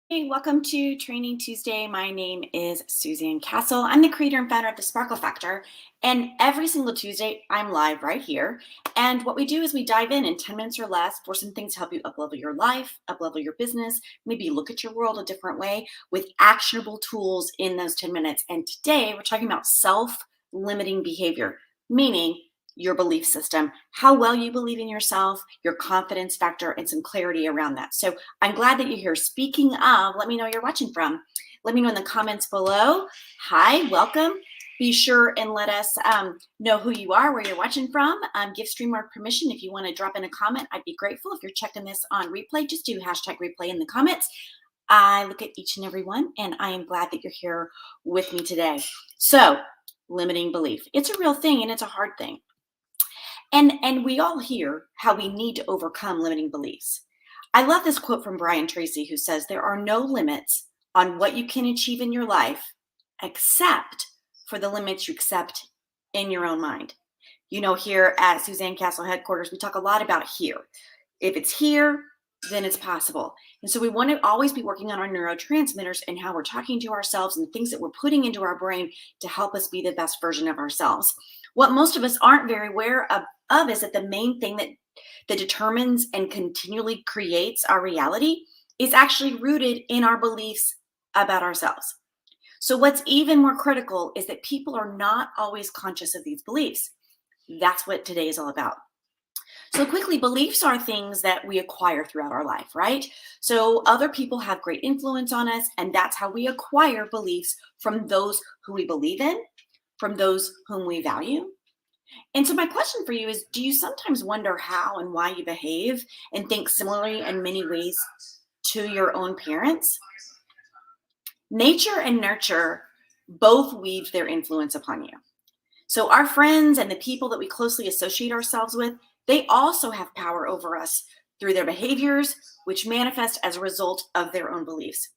Hey, welcome to Training Tuesday. My name is Suzanne Castle. I'm the creator and founder of The Sparkle Factor. And every single Tuesday, I'm live right here. And what we do is we dive in 10 minutes or less for some things to help you uplevel your life, uplevel your business, maybe look at your world a different way with actionable tools in those 10 minutes. And today, we're talking about self-limiting behavior, meaning your belief system, how well you believe in yourself, your confidence factor, and some clarity around that. So I'm glad that you're here. Speaking of, let me know where you're watching from. Let me know in the comments below. Hi, welcome. Be sure and let us know who you are, where you're watching from. Give StreamYard permission if you want to drop in a comment. I'd be grateful. If you're checking this on replay, just do hashtag replay in the comments. I look at each and every one, and I am glad that you're here with me today. So, limiting belief. It's a real thing, and it's a hard thing. And we all hear how we need to overcome limiting beliefs. I love this quote from Brian Tracy, who says, "There are no limits on what you can achieve in your life except for the limits you accept in your own mind." You know, here at Suzanne Castle headquarters, we talk a lot about here. If it's here, then it's possible. And so we want to always be working on our neurotransmitters and how we're talking to ourselves and things that we're putting into our brain to help us be the best version of ourselves. What most of us aren't very aware of is that the main thing that determines and continually creates our reality is actually rooted in our beliefs about ourselves. So what's even more critical is that people are not always conscious of these beliefs. That's what today is all about. So quickly, beliefs are things that we acquire throughout our life, right? So other people have great influence on us, and that's how we acquire beliefs from those who we believe in, from those whom we value. And so my question for you is, do you sometimes wonder how and why you behave and think similarly in many ways to your own parents? Nature and nurture both weave their influence upon you. So our friends and the people that we closely associate ourselves with, they also have power over us through their behaviors, which manifest as a result of their own beliefs.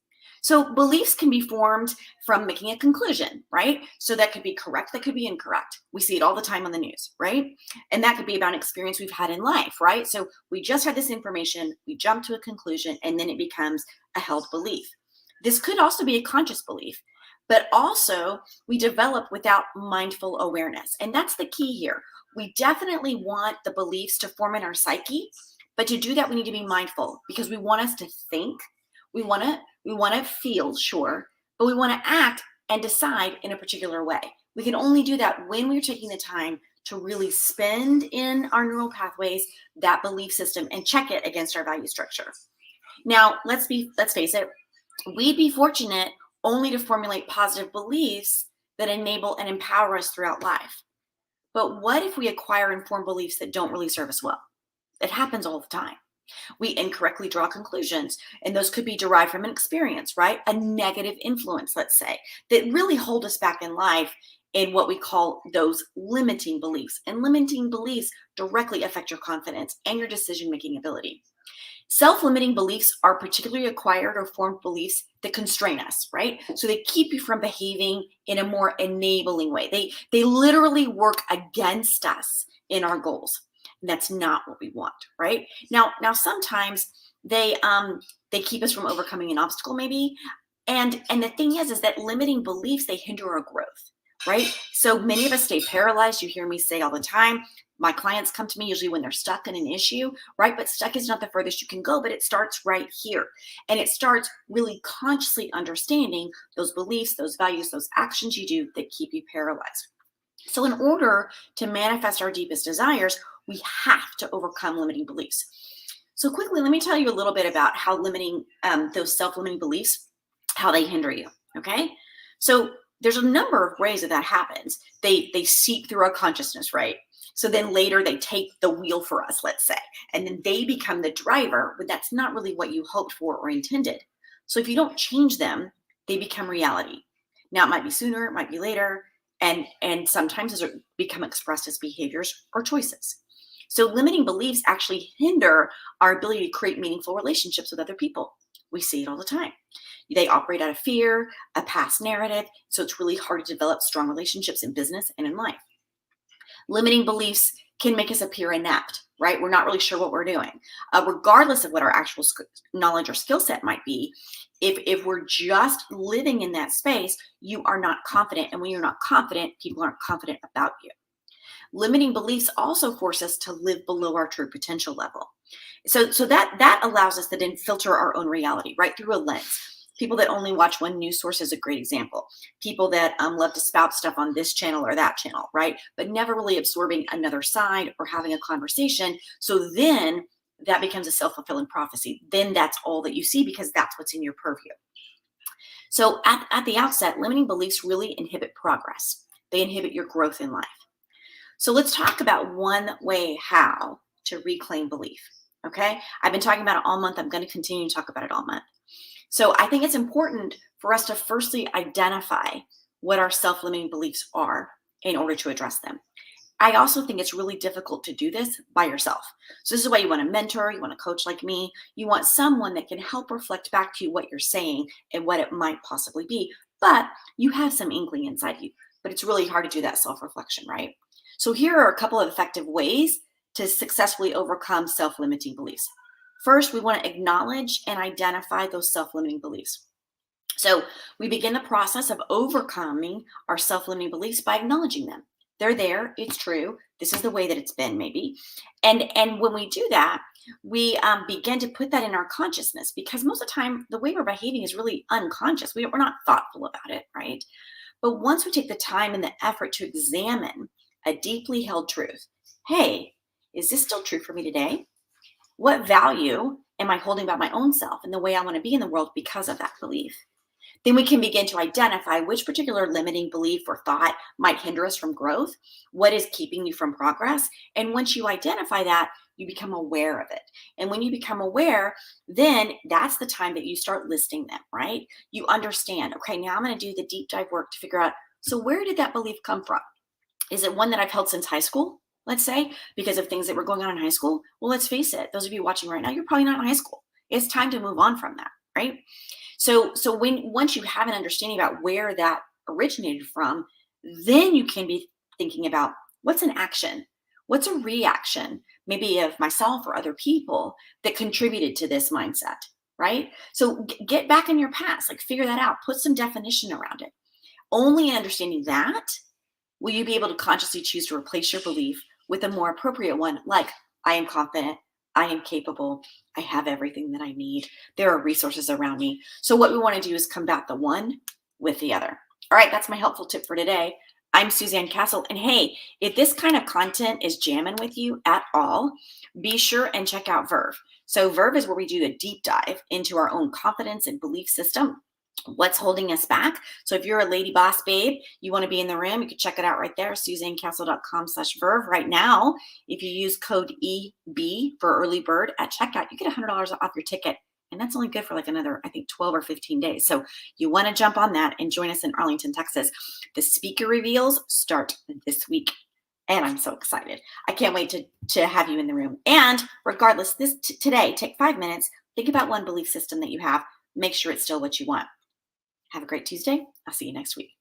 So beliefs can be formed from making a conclusion, right? So that could be correct, that could be incorrect. We see it all the time on the news, right? And that could be about an experience we've had in life, right? So we just had this information, we jump to a conclusion, and then it becomes a held belief. This could also be a conscious belief, but also we develop without mindful awareness. And that's the key here. We definitely want the beliefs to form in our psyche, but to do that, we need to be mindful because we want us to think. We want to feel, sure, but we want to act and decide in a particular way. We can only do that when we're taking the time to really spend in our neural pathways that belief system and check it against our value structure. Now, let's face it, we'd be fortunate only to formulate positive beliefs that enable and empower us throughout life. But what if we acquire and form beliefs that don't really serve us well? It happens all the time. We incorrectly draw conclusions, and those could be derived from an experience, right? A negative influence, let's say, that really hold us back in life in what we call those limiting beliefs. And limiting beliefs directly affect your confidence and your decision-making ability. Self-limiting beliefs are particularly acquired or formed beliefs that constrain us, right? So they keep you from behaving in a more enabling way. They literally work against us in our goals. And that's not what we want, right? Now sometimes they keep us from overcoming an obstacle, maybe. And the thing is that limiting beliefs, they hinder our growth, right? So many of us stay paralyzed. You hear me say all the time, my clients come to me usually when they're stuck in an issue, right? But stuck is not the furthest you can go, but it starts right here. And it starts really consciously understanding those beliefs, those values, those actions you do that keep you paralyzed. So in order to manifest our deepest desires, we have to overcome limiting beliefs. So quickly, let me tell you a little bit about how limiting, those self-limiting beliefs, how they hinder you, okay? So there's a number of ways that happens. They seep through our consciousness, right? So then later they take the wheel for us, let's say, and then they become the driver, but that's not really what you hoped for or intended. So if you don't change them, they become reality. Now it might be sooner, it might be later, and sometimes those become expressed as behaviors or choices. So limiting beliefs actually hinder our ability to create meaningful relationships with other people. We see it all the time. They operate out of fear, a past narrative, so it's really hard to develop strong relationships in business and in life. Limiting beliefs can make us appear inept, right? We're not really sure what we're doing. Regardless of what our actual knowledge or skill set might be, if we're just living in that space, you are not confident. And when you're not confident, people aren't confident about you. Limiting beliefs also force us to live below our true potential level. So that allows us to then filter our own reality right through a lens. People that only watch one news source is a great example. People that love to spout stuff on this channel or that channel, right? But never really absorbing another side or having a conversation. So then that becomes a self-fulfilling prophecy. Then that's all that you see because that's what's in your purview. So at the outset, limiting beliefs really inhibit progress. They inhibit your growth in life. So let's talk about one way how to reclaim belief. Okay. I've been talking about it all month. I'm going to continue to talk about it all month. So I think it's important for us to firstly identify what our self-limiting beliefs are in order to address them. I also think it's really difficult to do this by yourself. So this is why you want a mentor, you want a coach like me, you want someone that can help reflect back to you what you're saying and what it might possibly be. But you have some inkling inside you, but it's really hard to do that self-reflection, right? So here are a couple of effective ways to successfully overcome self-limiting beliefs. First, we want to acknowledge and identify those self-limiting beliefs. So we begin the process of overcoming our self-limiting beliefs by acknowledging them. They're there. It's true. This is the way that it's been, maybe. And when we do that, we begin to put that in our consciousness because most of the time, the way we're behaving is really unconscious. We're not thoughtful about it, right? But once we take the time and the effort to examine a deeply held truth, hey, is this still true for me today? What value am I holding about my own self and the way I want to be in the world because of that belief? Then we can begin to identify which particular limiting belief or thought might hinder us from growth, what is keeping you from progress. And once you identify that, you become aware of it. And when you become aware, then that's the time that you start listing them, right? You understand, okay, now I'm going to do the deep dive work to figure out, so where did that belief come from? Is it one that I've held since high school, let's say, because of things that were going on in high school? Well, let's face it, those of you watching right now, you're probably not in high school. It's time to move on from that, right? So once you have an understanding about where that originated from, then you can be thinking about what's an action, what's a reaction, maybe of myself or other people that contributed to this mindset, right? So get back in your past, like figure that out, put some definition around it. Only in understanding that will you be able to consciously choose to replace your belief with a more appropriate one, like I am confident, I am capable, I have everything that I need. There are resources around me. So what we want to do is combat the one with the other. All right, that's my helpful tip for today. I'm Suzanne Castle. And hey, if this kind of content is jamming with you at all, be sure and check out Verve. So Verve is where we do a deep dive into our own confidence and belief system. What's holding us back? So if you're a lady boss babe, you want to be in the room, you can check it out right there, suzannecastle.com/Verve. Right now, if you use code EB for early bird at checkout, you get $100 off your ticket. And that's only good for like another, I think, 12 or 15 days. So you want to jump on that and join us in Arlington, Texas. The speaker reveals start this week. And I'm so excited. I can't wait to have you in the room. And regardless, today, take 5 minutes, think about one belief system that you have, make sure it's still what you want. Have a great Tuesday. I'll see you next week.